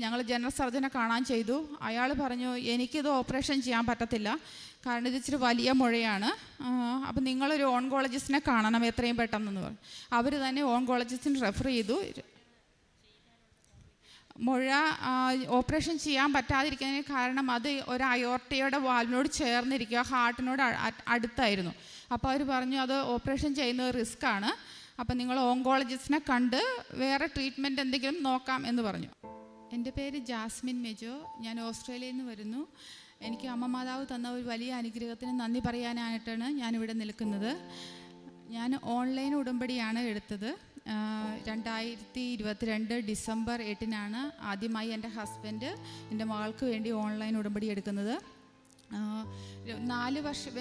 ഞങ്ങൾ ജനറൽ സർജനെ കാണാൻ ചെയ്തു. അയാൾ പറഞ്ഞു എനിക്കിത് ഓപ്പറേഷൻ ചെയ്യാൻ പറ്റത്തില്ല, കാരണം ഇത് ഇച്ചിരി വലിയ മുഴയാണ്. അപ്പം നിങ്ങളൊരു ഓൺകോളജിസ്റ്റിനെ കാണണം എത്രയും പെട്ടെന്നെന്ന് പറഞ്ഞു. അവർ തന്നെ ഓൺകോളജിസ്റ്റിന് റെഫർ ചെയ്തു. മുഴ ഓപ്പറേഷൻ ചെയ്യാൻ പറ്റാതിരിക്കുന്നതിന് കാരണം അത് ഒരു അയോർട്ടയുടെ വാൽവിനോട് ചേർന്നിരിക്കുക, ഹാർട്ടിനോട് അടുത്തായിരുന്നു. അപ്പോൾ അവർ പറഞ്ഞു അത് ഓപ്പറേഷൻ ചെയ്യുന്നത് റിസ്ക്കാണ്, അപ്പം നിങ്ങൾ ഓങ്കോളജിസ്റ്റിനെ കണ്ട് വേറെ ട്രീറ്റ്മെൻറ്റ് എന്തെങ്കിലും നോക്കാം എന്ന് പറഞ്ഞു. എൻ്റെ പേര് ജാസ്മിൻ മെജോ. ഞാൻ ഓസ്ട്രേലിയയിൽ നിന്ന് വരുന്നു. എനിക്ക് അമ്മ മാതാവ് തന്ന ഒരു വലിയ അനുഗ്രഹത്തിന് നന്ദി പറയാനായിട്ടാണ് ഞാനിവിടെ നിൽക്കുന്നത്. ഞാൻ ഓൺലൈൻ ഉടമ്പടിയാണ് എടുത്തത്. 2022 ഡിസംബർ 8 ആദ്യമായി എൻ്റെ ഹസ്ബൻഡ് എൻ്റെ മകൾക്ക് വേണ്ടി ഓൺലൈൻ ഉടമ്പടി എടുക്കുന്നത്. 4 വർഷം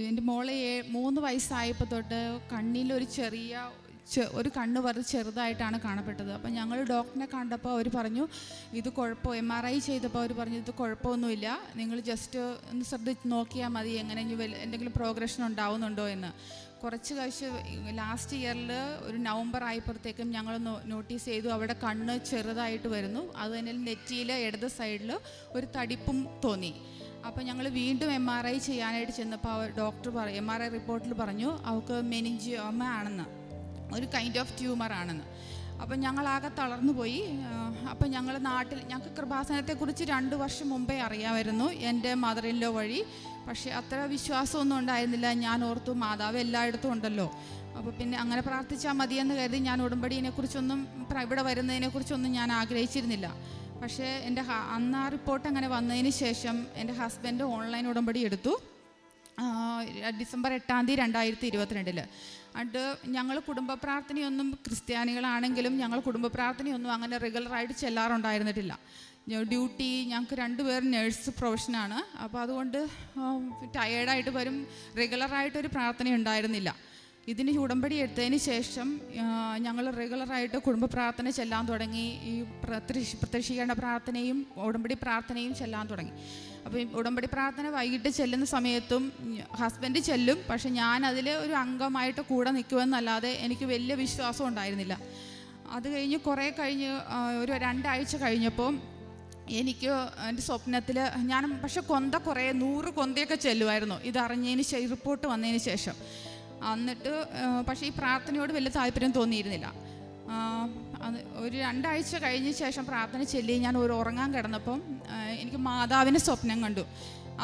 എൻ്റെ മോളെ 3 വയസ്സായപ്പോൾ തൊട്ട് കണ്ണിലൊരു ഒരു കണ്ണ് വളരെ ചെറുതായിട്ടാണ് കാണപ്പെട്ടത്. അപ്പം ഞങ്ങൾ ഡോക്ടറിനെ കണ്ടപ്പോൾ അവർ പറഞ്ഞു ഇത് കുഴപ്പം, MRI ചെയ്തപ്പോൾ അവർ പറഞ്ഞു ഇത് കുഴപ്പമൊന്നുമില്ല, നിങ്ങൾ ജസ്റ്റ് ഒന്ന് ശ്രദ്ധിച്ച് നോക്കിയാൽ മതി, എങ്ങനെ എന്തെങ്കിലും പ്രോഗ്രഷൻ ഉണ്ടാവുന്നുണ്ടോ എന്ന്. കുറച്ച് കഴിച്ച് ലാസ്റ്റ് ഇയറിൽ ഒരു നവംബർ ആയപ്പോഴത്തേക്കും ഞങ്ങൾ നോട്ടീസ് ചെയ്തു അവിടെ കണ്ണ് ചെറുതായിട്ട് വരുന്നു. അത് തന്നെ നെറ്റിയിൽ ഇടത് സൈഡിൽ ഒരു തടിപ്പും തോന്നി. അപ്പോൾ ഞങ്ങൾ വീണ്ടും MRI ചെയ്യാനായിട്ട് ചെന്നപ്പോൾ ഡോക്ടർ MRI റിപ്പോർട്ടിൽ പറഞ്ഞു അവൾക്ക് മെനിഞ്ചിയോമ ആണെന്ന്, ഒരു കൈൻഡ് ഓഫ് ട്യൂമർ ആണെന്ന്. അപ്പം ഞങ്ങളാകെ തളർന്നു പോയി. അപ്പം ഞങ്ങൾക്ക് കൃപാസനത്തെക്കുറിച്ച് 2 വർഷം മുമ്പേ അറിയാമായിരുന്നു എൻ്റെ മദർ ഇൻ ലോ വഴി. പക്ഷേ അത്ര വിശ്വാസമൊന്നും ഉണ്ടായിരുന്നില്ല. ഞാൻ ഓർത്തു മാതാവ് എല്ലായിടത്തും ഉണ്ടല്ലോ, അപ്പോൾ പിന്നെ അങ്ങനെ പ്രാർത്ഥിച്ചാൽ മതിയെന്ന് കരുതി ഞാൻ ഉടമ്പടിയെക്കുറിച്ചൊന്നും ഇവിടെ വരുന്നതിനെക്കുറിച്ചൊന്നും ഞാൻ ആഗ്രഹിച്ചിരുന്നില്ല. പക്ഷേ അന്ന് ആ റിപ്പോർട്ട് അങ്ങനെ വന്നതിന് ശേഷം എൻ്റെ ഹസ്ബൻഡ് ഓൺലൈൻ ഉടമ്പടി എടുത്തു. ഡിസംബർ 8 2022 അത് ഞങ്ങൾ കുടുംബ പ്രാർത്ഥനയൊന്നും, ക്രിസ്ത്യാനികളാണെങ്കിലും ഞങ്ങൾ കുടുംബ പ്രാർത്ഥനയൊന്നും അങ്ങനെ റെഗുലറായിട്ട് ചെല്ലാറുണ്ടായിരുന്നിട്ടില്ല. ഡ്യൂട്ടി ഞങ്ങൾക്ക് 2 പേർ നേഴ്സ് പ്രൊഫഷനാണ്. അപ്പോൾ അതുകൊണ്ട് ടയേർഡായിട്ട് വരും, റെഗുലറായിട്ടൊരു പ്രാർത്ഥന ഉണ്ടായിരുന്നില്ല. ഇതിന് ഉടമ്പടി എടുത്തതിന് ശേഷം ഞങ്ങൾ റെഗുലറായിട്ട് കുടുംബ പ്രാർത്ഥന ചെല്ലാൻ തുടങ്ങി. ഈ പ്രത്യക്ഷീകരണ പ്രാർത്ഥനയും ഉടമ്പടി പ്രാർത്ഥനയും ചെല്ലാൻ തുടങ്ങി. അപ്പോൾ ഈ ഉടമ്പടി പ്രാർത്ഥന വൈകിട്ട് ചെല്ലുന്ന സമയത്തും ഹസ്ബൻഡ് ചെല്ലും, പക്ഷെ ഞാൻ അതിൽ ഒരു അംഗമായിട്ട് കൂടെ നിൽക്കുമെന്നല്ലാതെ എനിക്ക് വലിയ വിശ്വാസം ഉണ്ടായിരുന്നില്ല. അത് കഴിഞ്ഞ് കുറേ കഴിഞ്ഞ് ഒരു 2 ആഴ്ച കഴിഞ്ഞപ്പോൾ എനിക്ക് എൻ്റെ സ്വപ്നത്തിൽ പക്ഷെ കുറേ 100 കൊന്തയൊക്കെ ചെല്ലുമായിരുന്നു ഇതറിഞ്ഞതിന് റിപ്പോർട്ട് വന്നതിന് ശേഷം. എന്നിട്ട് പക്ഷേ ഈ പ്രാർത്ഥനയോട് വലിയ താല്പര്യം തോന്നിയിരുന്നില്ല. ഒരു 2 ആഴ്ച കഴിഞ്ഞ ശേഷം പ്രാർത്ഥന ചെല്ലി ഞാൻ ഉറങ്ങാൻ കിടന്നപ്പം എനിക്ക് മാതാവിനെ സ്വപ്നം കണ്ടു.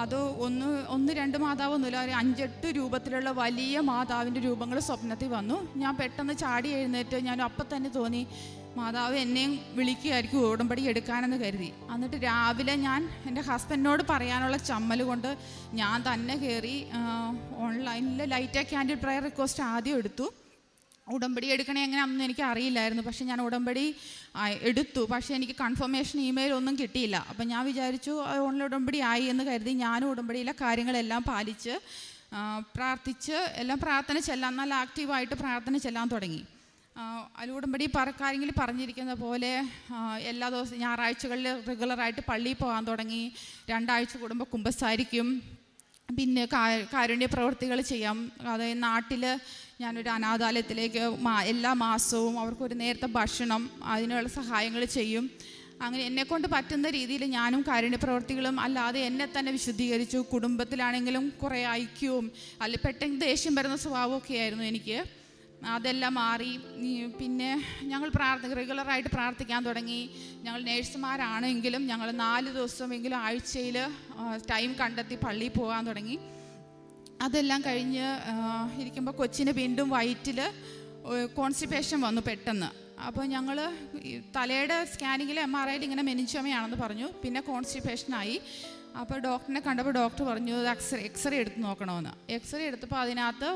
അത് 1-2 മാതാവൊന്നുമില്ല, ഒരു 5-8 രൂപത്തിലുള്ള വലിയ മാതാവിൻ്റെ രൂപങ്ങൾ സ്വപ്നത്തിൽ വന്നു. ഞാൻ പെട്ടെന്ന് ചാടി എഴുന്നേറ്റ് ഞാൻ അപ്പം തന്നെ തോന്നി മാതാവ് എന്നെയും വിളിക്കുകയായിരിക്കും ഉടമ്പടി എടുക്കാനെന്ന് കരുതി. എന്നിട്ട് രാവിലെ ഞാൻ എൻ്റെ ഹസ്ബൻഡിനോട് പറയാനുള്ള ചമ്മൽ കൊണ്ട് ഞാൻ തന്നെ കയറി ഓൺലൈനിൽ ലൈറ്റ് ക്യാൻഡിൽ പ്രയർ റിക്വസ്റ്റ് ആദ്യം എടുത്തു. ഉടമ്പടി എടുക്കണേ എങ്ങനെയാണെന്ന് എനിക്ക് അറിയില്ലായിരുന്നു. പക്ഷെ ഞാൻ ഉടമ്പടി എടുത്തു. പക്ഷേ എനിക്ക് കൺഫർമേഷൻ ഇമെയിൽ ഒന്നും കിട്ടിയില്ല. അപ്പം ഞാൻ വിചാരിച്ചു ഓൺലൈൻ ഉടമ്പടി ആയി എന്ന് കരുതി ഞാനും ഉടമ്പടിയിലെ കാര്യങ്ങളെല്ലാം പാലിച്ച് പ്രാർത്ഥിച്ച് എല്ലാം പ്രാർത്ഥന ചെല്ലാൻ, നല്ല ആക്റ്റീവായിട്ട് പ്രാർത്ഥന ചെല്ലാൻ തുടങ്ങി. അതിൽ ഉടമ്പടി കാര്യങ്ങളിൽ പറഞ്ഞിരിക്കുന്ന പോലെ എല്ലാ ദിവസവും ഞായറാഴ്ചകളിൽ റെഗുലറായിട്ട് പള്ളിയിൽ പോകാൻ തുടങ്ങി. 2 ആഴ്ച കൂടുമ്പോൾ കുമ്പസാരിക്കും. പിന്നെ കാരുണ്യ പ്രവൃത്തികൾ ചെയ്യാം. അതായത് നാട്ടിൽ ഞാനൊരു അനാഥാലയത്തിലേക്ക് എല്ലാ മാസവും അവർക്കൊരു നേരത്തെ ഭക്ഷണം, അതിനുള്ള സഹായങ്ങൾ ചെയ്യും. അങ്ങനെ എന്നെക്കൊണ്ട് പറ്റുന്ന രീതിയിൽ ഞാനും കാരുണ്യ പ്രവൃത്തികളും അല്ലാതെ എന്നെ തന്നെ വിശുദ്ധീകരിച്ചു. കുടുംബത്തിലാണെങ്കിലും കുറേ ഐക്യവും പെട്ടെന്ന് ദേഷ്യം വരുന്ന സ്വഭാവമൊക്കെ ആയിരുന്നു എനിക്ക്. അതെല്ലാം മാറി. പിന്നെ ഞങ്ങൾ റെഗുലറായിട്ട് പ്രാർത്ഥിക്കാൻ തുടങ്ങി. ഞങ്ങൾ നേഴ്സുമാരാണെങ്കിലും ഞങ്ങൾ 4 ദിവസമെങ്കിലും ആഴ്ചയിൽ ടൈം കണ്ടെത്തി പള്ളിയിൽ പോകാൻ തുടങ്ങി. അതെല്ലാം കഴിഞ്ഞ് ഇരിക്കുമ്പോൾ കൊച്ചിന് വീണ്ടും വയറ്റിൽ കോൺസ്റ്റിപ്പേഷൻ വന്നു പെട്ടെന്ന്. അപ്പോൾ ഞങ്ങൾ തലയുടെ സ്കാനിങ്ങിൽ MRIയിൽ ഇങ്ങനെ മെനിഞ്ചോമയാണെന്ന് പറഞ്ഞു. പിന്നെ കോൺസ്റ്റിപ്പേഷനായി. അപ്പോൾ ഡോക്ടറിനെ കണ്ടപ്പോൾ ഡോക്ടർ പറഞ്ഞു എക്സ്റേ എടുത്ത് നോക്കണമെന്ന്. എക്സ്റേ എടുത്തപ്പോൾ അതിനകത്ത്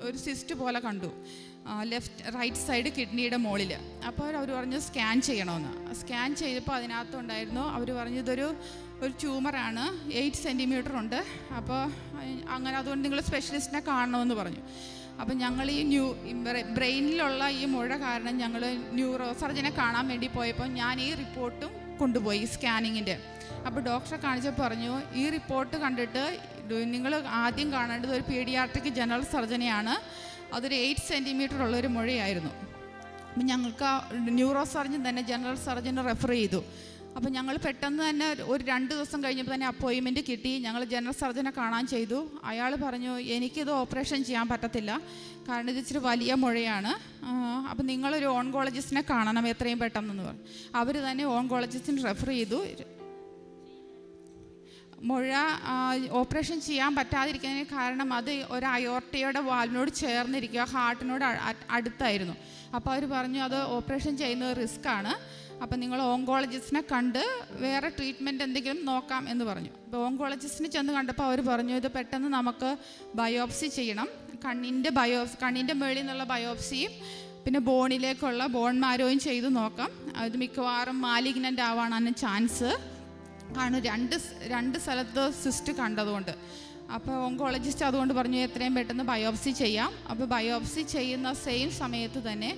ഒരു സിസ്റ്റ് പോലെ കണ്ടു റൈറ്റ് സൈഡ് കിഡ്നിയുടെ മുകളിൽ. അപ്പോൾ അവർ പറഞ്ഞു സ്കാൻ ചെയ്യണമെന്ന്. സ്കാൻ ചെയ്തപ്പോൾ അതിനകത്തുണ്ടായിരുന്നു, അവർ പറഞ്ഞു ഇതൊരു ട്യൂമറാണ്, 8 സെൻറ്റിമീറ്റർ ഉണ്ട്. അപ്പോൾ അങ്ങനെ അതുകൊണ്ട് നിങ്ങൾ സ്പെഷ്യലിസ്റ്റിനെ കാണണമെന്ന് പറഞ്ഞു. അപ്പം ഞങ്ങൾ ബ്രെയിനിലുള്ള ഈ മുഴ കാരണം ഞങ്ങൾ ന്യൂറോ സർജനെ കാണാൻ വേണ്ടി പോയപ്പോൾ ഞാൻ ഈ റിപ്പോർട്ടും കൊണ്ടുപോയി സ്കാനിങ്ങിൻ്റെ. അപ്പോൾ ഡോക്ടറെ കാണിച്ചപ്പോൾ പറഞ്ഞു ഈ റിപ്പോർട്ട് കണ്ടിട്ട് നിങ്ങൾ ആദ്യം കാണേണ്ടത് ഒരു പീഡിയാട്രിക് ജനറൽ സർജനെയാണ്. അതൊരു 8 സെൻറ്റിമീറ്റർ ഉള്ളൊരു മുഴയായിരുന്നു. അപ്പം ഞങ്ങൾക്ക് ന്യൂറോ സർജൻ തന്നെ ജനറൽ സർജനെ റെഫർ ചെയ്തു. അപ്പോൾ ഞങ്ങൾ പെട്ടെന്ന് തന്നെ ഒരു 2 ദിവസം കഴിഞ്ഞപ്പോൾ തന്നെ അപ്പോയിൻമെൻറ്റ് കിട്ടി. ഞങ്ങൾ ജനറൽ സർജനെ കാണാൻ ചെയ്തു. അയാൾ പറഞ്ഞു, എനിക്കിത് ഓപ്പറേഷൻ ചെയ്യാൻ പറ്റത്തില്ല, കാരണം ഇത് ഇച്ചിരി വലിയ മുഴയാണ്. അപ്പം നിങ്ങളൊരു ഓൺകോളജിസ്റ്റിനെ കാണണം എത്രയും പെട്ടെന്നെന്ന് പറഞ്ഞു. അവർ തന്നെ ഓൺകോളജിസ്റ്റിന് റെഫർ ചെയ്തു. മുഴ ഓപ്പറേഷൻ ചെയ്യാൻ പറ്റാതിരിക്കുന്നതിന് കാരണം അത് ഒരു അയോർട്ടയുടെ വാൽവിനോട് ചേർന്നിരിക്കുക, ഹാർട്ടിനോട് അടുത്തായിരുന്നു. അപ്പോൾ അവർ പറഞ്ഞു അത് ഓപ്പറേഷൻ ചെയ്യുന്നത് റിസ്ക്കാണ്, അപ്പം നിങ്ങൾ ഓങ്കോളജിസ്റ്റിനെ കണ്ട് വേറെ ട്രീറ്റ്മെൻറ്റ് എന്തെങ്കിലും നോക്കാം എന്ന് പറഞ്ഞു. അപ്പോൾ ഓങ്കോളജിസ്റ്റിനെ ചെന്ന് കണ്ടപ്പോൾ അവർ പറഞ്ഞു, ഇത് പെട്ടെന്ന് നമുക്ക് ബയോപ്സി ചെയ്യണം, കണ്ണിൻ്റെ മുകളിൽ നിന്നുള്ള ബയോപ്സിയും പിന്നെ ബോണിലേക്കുള്ള ബോൺ മാരോയും ചെയ്ത് നോക്കാം. അത് മിക്കവാറും മാലിഗ്നൻ്റ് ആവാനാണ് ചാൻസ്, കാരണം രണ്ട് സ്ഥലത്ത് സിസ്റ്റ് കണ്ടതുകൊണ്ട്. അപ്പോൾ ഓങ്കോളജിസ്റ്റ് അതുകൊണ്ട് പറഞ്ഞു എത്രയും പെട്ടെന്ന് ബയോപ്സി ചെയ്യാം. അപ്പോൾ ബയോപ്സി ചെയ്യുന്ന സെയിം സമയത്ത് തന്നെ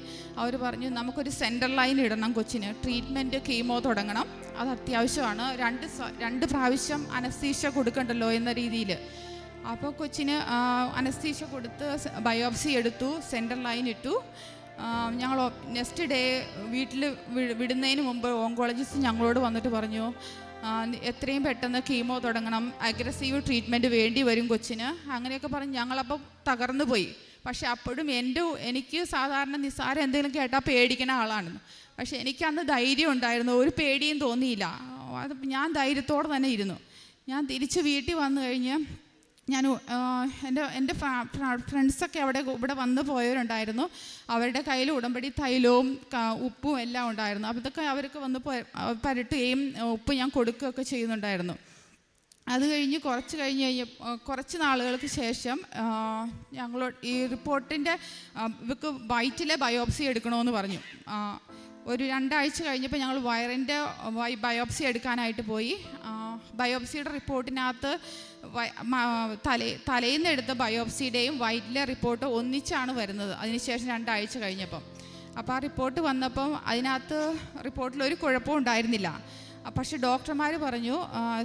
അവർ പറഞ്ഞു നമുക്കൊരു സെൻട്രൽ ലൈൻ ഇടണം കൊച്ചിന്, ട്രീറ്റ്മെൻറ്റ് കീമോ തുടങ്ങണം, അത് അത്യാവശ്യമാണ്, 2 പ്രാവശ്യം അനസ്തീഷ്യ കൊടുക്കണ്ടല്ലോ എന്ന രീതിയിൽ. അപ്പോൾ കൊച്ചിന് അനസ്തീഷ്യ കൊടുത്ത് ബയോപ്സി എടുത്തു, സെൻട്രൽ ലൈൻ ഇട്ടു. ഞങ്ങൾ നെക്സ്റ്റ് ഡേ വീട്ടിൽ വിടുന്നതിന് മുമ്പ് ഓങ്കോളജിസ്റ്റ് ഞങ്ങളോട് വന്നിട്ട് പറഞ്ഞു എത്രയും പെട്ടെന്ന് കീമോ തുടങ്ങണം, അഗ്രസീവ് ട്രീറ്റ്മെൻറ്റ് വേണ്ടി വരും കൊച്ചിന്, അങ്ങനെയൊക്കെ പറഞ്ഞ് ഞങ്ങളപ്പോൾ തകർന്നു പോയി. പക്ഷെ അപ്പോഴും എനിക്ക് സാധാരണ നിസ്സാരം എന്തെങ്കിലും കേട്ടാൽ പേടിക്കുന്ന ആളാണ്. പക്ഷെ എനിക്കന്ന് ധൈര്യം ഉണ്ടായിരുന്നു, ഒരു പേടിയും തോന്നിയില്ല. അത് ഞാൻ ധൈര്യത്തോടെ തന്നെ ഇരുന്നു. ഞാൻ തിരിച്ച് വീട്ടിൽ വന്നു കഴിഞ്ഞ് എൻ്റെ ഫ്രണ്ട്സൊക്കെ ഇവിടെ വന്ന് പോയവരുണ്ടായിരുന്നു. അവരുടെ കയ്യിൽ ഉടമ്പടി തൈലവും ഉപ്പും എല്ലാം ഉണ്ടായിരുന്നു. അപ്പോൾ ഇതൊക്കെ അവർക്ക് വന്ന് പരട്ടുകയും ഉപ്പ് ഞാൻ കൊടുക്കുകയൊക്കെ ചെയ്യുന്നുണ്ടായിരുന്നു. അത് കഴിഞ്ഞ് കുറച്ച് നാളുകൾക്ക് ശേഷം ഞങ്ങളോട് ഈ റിപ്പോർട്ടിൻ്റെ ഇവർക്ക് വയറ്റിലെ ബയോപ്സി എടുക്കണമെന്ന് പറഞ്ഞു. ഒരു 2 ആഴ്ച കഴിഞ്ഞപ്പോൾ ഞങ്ങൾ വയറിൻ്റെ ബയോപ്സി എടുക്കാനായിട്ട് പോയി. ബയോപ്സിയുടെ റിപ്പോർട്ടിനകത്ത് തലേന്ന് എടുത്ത ബയോപ്സിയുടെയും വയറ്റിലെ റിപ്പോർട്ട് ഒന്നിച്ചാണ് വരുന്നത്, അതിനുശേഷം 2 ആഴ്ച കഴിഞ്ഞപ്പം. അപ്പോൾ ആ റിപ്പോർട്ട് വന്നപ്പം അതിനകത്ത് റിപ്പോർട്ടിൽ ഒരു കുഴപ്പവും ഉണ്ടായിരുന്നില്ല. പക്ഷേ ഡോക്ടർമാർ പറഞ്ഞു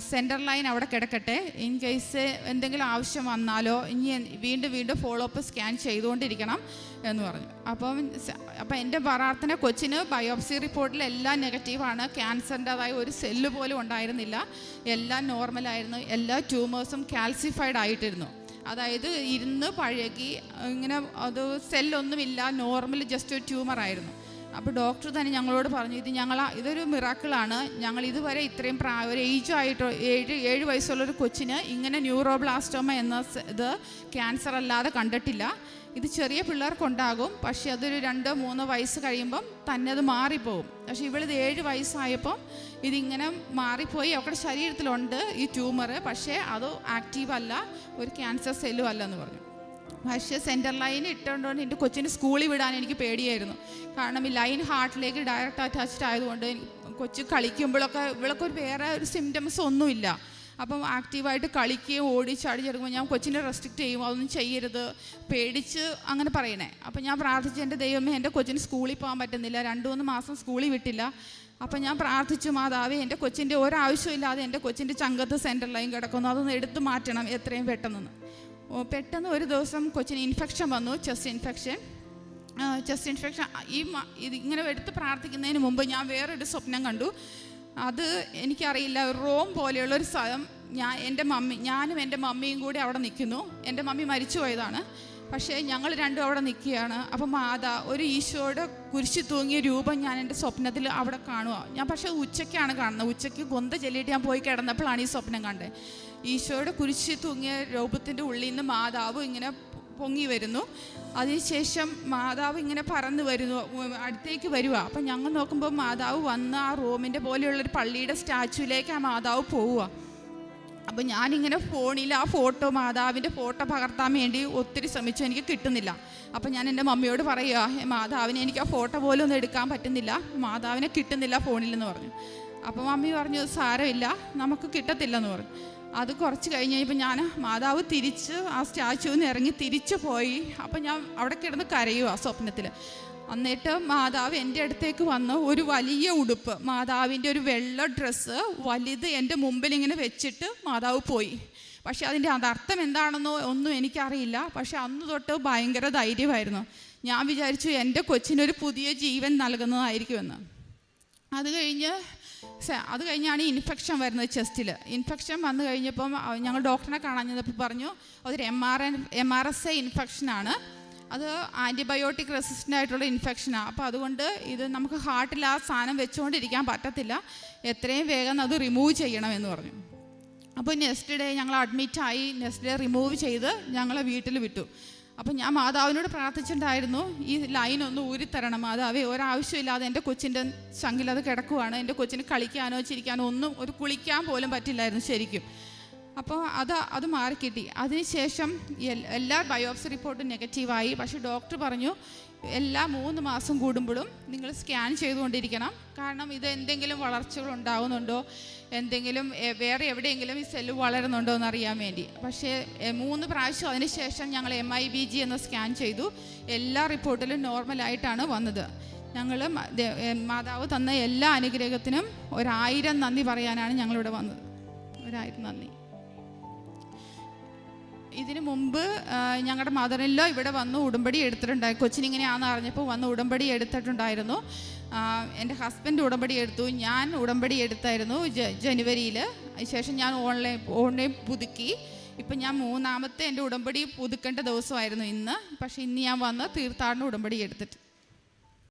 സെൻട്രൽ ലൈൻ അവിടെ കിടക്കട്ടെ, ഇൻ കേസ് എന്തെങ്കിലും ആവശ്യം വന്നാലോ ഇനി വീണ്ടും ഫോളോ അപ്പ് സ്കാൻ ചെയ്തുകൊണ്ടിരിക്കണം എന്ന് പറഞ്ഞു. അപ്പം എൻ്റെ പ്രാർത്ഥന കൊച്ചിന് ബയോപ്സി റിപ്പോർട്ടിൽ എല്ലാം നെഗറ്റീവാണ്, ക്യാൻസറിൻ്റെതായ ഒരു സെല്ല് പോലും ഉണ്ടായിരുന്നില്ല, എല്ലാം നോർമലായിരുന്നു, എല്ലാ ട്യൂമേഴ്സും കാൽസിഫൈഡ് ആയിട്ടിരുന്നു. അതായത് ഇരുന്ന് പഴകി ഇങ്ങനെ അത് സെല്ലൊന്നുമില്ല, നോർമൽ ജസ്റ്റ് ഒരു ട്യൂമറായിരുന്നു. അപ്പോൾ ഡോക്ടർ തന്നെ ഞങ്ങളോട് പറഞ്ഞു ഇതൊരു മിറാക്കിളാണ്, ഞങ്ങൾ ഇതുവരെ ഇത്രയും ഒരു ഏജായിട്ടോ 7 വയസ്സുള്ളൊരു കൊച്ചിന് ഇങ്ങനെ ന്യൂറോബ്ലാസ്റ്റോമ എന്ന ഇത് ക്യാൻസർ അല്ലാതെ കണ്ടിട്ടില്ല. ഇത് ചെറിയ പിള്ളേർക്കുണ്ടാകും, പക്ഷേ അതൊരു 2-3 വയസ്സ് കഴിയുമ്പം തന്നെ അത് മാറിപ്പോകും. പക്ഷേ ഇവളിത് 7 വയസ്സായപ്പം ഇതിങ്ങനെ മാറിപ്പോയി. അവരുടെ ശരീരത്തിലുണ്ട് ഈ ട്യൂമർ, പക്ഷേ അത് ആക്റ്റീവ് അല്ല, ഒരു ക്യാൻസർ സെല്ലും അല്ല എന്ന് പറഞ്ഞു. പക്ഷേ സെൻറ്റർ ലൈൻ ഇട്ടുകൊണ്ടുകൊണ്ട് എൻ്റെ കൊച്ചിന് സ്കൂളിൽ വിടാൻ എനിക്ക് പേടിയായിരുന്നു. കാരണം ഈ ലൈൻ ഹാർട്ടിലേക്ക് ഡയറക്റ്റ് അറ്റാച്ച്ഡ് ആയതുകൊണ്ട് കൊച്ച് കളിക്കുമ്പോഴൊക്കെ ഇവളൊക്കെ വേറെ ഒരു സിംറ്റംസ് ഒന്നുമില്ല. അപ്പം ആക്റ്റീവായിട്ട് കളിക്കുകയും ഓടി ചാടി ചെറുക്കുമ്പോൾ ഞാൻ കൊച്ചിനെ റെസ്ട്രിക്റ്റ് ചെയ്യും, അതൊന്നും ചെയ്യരുത്, പേടിച്ച് അങ്ങനെ പറയണേ. അപ്പം ഞാൻ പ്രാർത്ഥിച്ചു, എൻ്റെ ദൈവമേ എൻ്റെ കൊച്ചിന് സ്കൂളിൽ പോകാൻ പറ്റുന്നില്ല, 2-3 മാസം സ്കൂളിൽ വിട്ടില്ല. അപ്പം ഞാൻ പ്രാർത്ഥിച്ചു, മാതാവേ എൻ്റെ കൊച്ചിൻ്റെ ഒരാവശ്യമില്ലാതെ എൻ്റെ കൊച്ചിൻ്റെ ചങ്കത്ത് സെൻട്രൽ ലൈൻ കിടക്കുന്നു, അതൊന്ന് എടുത്തു മാറ്റണം എത്രയും പെട്ടെന്ന്. പെട്ടെന്ന് ഒരു ദിവസം കൊച്ചിന് ഇൻഫെക്ഷൻ വന്നു, ചെസ്റ്റ് ഇൻഫെക്ഷൻ. ഇതിങ്ങനെ എടുത്ത് പ്രാർത്ഥിക്കുന്നതിന് മുമ്പ് ഞാൻ വേറൊരു സ്വപ്നം കണ്ടു. അത് എനിക്കറിയില്ല, റോം പോലെയുള്ളൊരു സ്ഥലം, ഞാനും എൻ്റെ മമ്മിയും കൂടി അവിടെ നിൽക്കുന്നു. എൻ്റെ മമ്മി മരിച്ചു പോയതാണ്, പക്ഷേ ഞങ്ങൾ രണ്ടും അവിടെ നിൽക്കുകയാണ്. അപ്പം ഒരു ഈശോയുടെ കുരിശി തൂങ്ങിയ രൂപം ഞാൻ എൻ്റെ സ്വപ്നത്തിൽ അവിടെ കാണുക. ഞാൻ പക്ഷേ ഉച്ചയ്ക്കാണ് കാണുന്നത്, ഉച്ചയ്ക്ക് കൊന്ത ചെല്ലിയിട്ട് ഞാൻ പോയി കിടന്നപ്പോഴാണ് ഈ സ്വപ്നം കണ്ടത്. ഈശോയുടെ കുരിശി തൂങ്ങിയ രൂപത്തിൻ്റെ ഉള്ളിൽ നിന്ന് മാതാവ് ഇങ്ങനെ പൊങ്ങി വരുന്നു. അതിനുശേഷം മാതാവ് ഇങ്ങനെ പറന്ന് വരുന്നു, അടുത്തേക്ക് വരിക. അപ്പം ഞങ്ങൾ നോക്കുമ്പോൾ മാതാവ് വന്ന് ആ റൂമിൻ്റെ പോലെയുള്ളൊരു പള്ളിയുടെ സ്റ്റാച്ചുവിലേക്ക് ആ മാതാവ് പോവുക. അപ്പം ഞാനിങ്ങനെ ഫോണിൽ ആ മാതാവിൻ്റെ ഫോട്ടോ പകർത്താൻ വേണ്ടി ഒത്തിരി ശ്രമിച്ചു, എനിക്ക് കിട്ടുന്നില്ല. അപ്പം ഞാൻ എൻ്റെ മമ്മിയോട് പറയുക, മാതാവിനെ എനിക്ക് ആ ഫോട്ടോ പോലും ഒന്നും എടുക്കാൻ പറ്റുന്നില്ല, മാതാവിനെ കിട്ടുന്നില്ല ഫോണിലെന്ന് പറഞ്ഞു. അപ്പം മമ്മി പറഞ്ഞു സാരമില്ല, നമുക്ക് കിട്ടത്തില്ലെന്ന് പറഞ്ഞു. അത് കുറച്ച് കഴിഞ്ഞ് കഴിഞ്ഞപ്പോൾ ഞാൻ മാതാവ് തിരിച്ച് ആ സ്റ്റാച്ചുവിൽ നിന്ന് ഇറങ്ങി തിരിച്ചു പോയി. അപ്പം ഞാൻ അവിടെ കിടന്ന് കരയുക സ്വപ്നത്തിൽ. എന്നിട്ട് മാതാവ് എൻ്റെ അടുത്തേക്ക് വന്ന് ഒരു വലിയ ഉടുപ്പ്, മാതാവിൻ്റെ ഒരു വെള്ള ഡ്രസ്സ് വലുത് എൻ്റെ മുമ്പിൽ ഇങ്ങനെ വെച്ചിട്ട് മാതാവ് പോയി. പക്ഷെ അതിൻ്റെ അതർത്ഥം എന്താണെന്നോ ഒന്നും എനിക്കറിയില്ല. പക്ഷെ അന്ന് തൊട്ട് ഭയങ്കര ധൈര്യമായിരുന്നു. ഞാൻ വിചാരിച്ചു എൻ്റെ കൊച്ചിനൊരു പുതിയ ജീവൻ നൽകുന്നതായിരിക്കുമെന്ന്. അത് കഴിഞ്ഞാണ് ഇൻഫെക്ഷൻ വരുന്നത് ചെസ്റ്റിൽ. ഇൻഫെക്ഷൻ വന്നു കഴിഞ്ഞപ്പം ഞങ്ങൾ ഡോക്ടറിനെ കാണാൻ ചെന്നപ്പോൾ പറഞ്ഞു അതൊരു MRSA ഇൻഫെക്ഷനാണ്, അത് ആൻറ്റിബയോട്ടിക് റെസിസ്റ്റൻ്റ് ആയിട്ടുള്ള ഇൻഫെക്ഷനാണ്. അപ്പോൾ അതുകൊണ്ട് ഇത് നമുക്ക് ഹാർട്ടിൽ ആ സാധനം വെച്ചുകൊണ്ടിരിക്കാൻ പറ്റത്തില്ല, എത്രയും വേഗം അത് റിമൂവ് ചെയ്യണമെന്ന് പറഞ്ഞു. അപ്പോൾ നെക്സ്റ്റ് ഡേ ഞങ്ങൾ അഡ്മിറ്റായി. നെക്സ്റ്റ് ഡേ റിമൂവ് ചെയ്ത് ഞങ്ങളെ വീട്ടിൽ വിട്ടു. അപ്പം ഞാൻ മാതാവിനോട് പ്രാർത്ഥിച്ചിട്ടുണ്ടായിരുന്നു, ഈ ലൈൻ ഒന്ന് ഊരിത്തരണം മാതാവേ, ഒരാവശ്യമില്ലാതെ എൻ്റെ കൊച്ചിൻ്റെ ചങ്കിലത് കിടക്കുവാണ്, എൻ്റെ കൊച്ചിന് കളിക്കാനോ ചിരിക്കാനോ ഒന്നും, ഒരു കുളിക്കാൻ പോലും പറ്റില്ലായിരുന്നു ശരിക്കും. അപ്പോൾ അത് മാറിക്കിട്ടി. അതിനുശേഷം എല്ലാ ബയോപ്സി റിപ്പോർട്ടും നെഗറ്റീവായി. പക്ഷേ ഡോക്ടർ പറഞ്ഞു എല്ലാ 3 മാസം കൂടുമ്പോഴും നിങ്ങൾ സ്കാൻ ചെയ്തുകൊണ്ടിരിക്കണം, കാരണം ഇത് എന്തെങ്കിലും വളർച്ചകൾ ഉണ്ടാകുന്നുണ്ടോ, എന്തെങ്കിലും വേറെ എവിടെയെങ്കിലും ഈ സെല്ല് വളരുന്നുണ്ടോ എന്നറിയാൻ വേണ്ടി. പക്ഷേ 3 പ്രാവശ്യം അതിനുശേഷം ഞങ്ങൾ MIBG എന്ന സ്കാൻ ചെയ്തു. എല്ലാ റിപ്പോർട്ടിലും നോർമലായിട്ടാണ് വന്നത്. ഞങ്ങൾ മാതാവ് തന്ന എല്ലാ അനുഗ്രഹത്തിനും 1000 നന്ദി പറയാനാണ് ഞങ്ങളിവിടെ വന്നത്. 1000 നന്ദി. ഇതിനു മുമ്പ് ഞങ്ങളുടെ മദറിലോ ഇവിടെ വന്ന് ഉടമ്പടി എടുത്തിട്ടുണ്ടായി. കൊച്ചിനിങ്ങനെയാണെന്ന് അറിഞ്ഞപ്പോൾ വന്ന് ഉടമ്പടി എടുത്തിട്ടുണ്ടായിരുന്നു. എൻ്റെ ഹസ്ബൻഡ് ഉടമ്പടി എടുത്തു, ഞാൻ ഉടമ്പടി എടുത്തായിരുന്നു ജനുവരിയിൽ. അതിനുശേഷം ഞാൻ ഓൺലൈൻ പുതുക്കി. ഇപ്പം ഞാൻ 3ാമത്തെ എൻ്റെ ഉടമ്പടി പുതുക്കേണ്ട ദിവസമായിരുന്നു ഇന്ന്. പക്ഷേ ഇന്ന് ഞാൻ വന്ന് തീർത്ഥാടന ഉടമ്പടി എടുത്തിട്ട്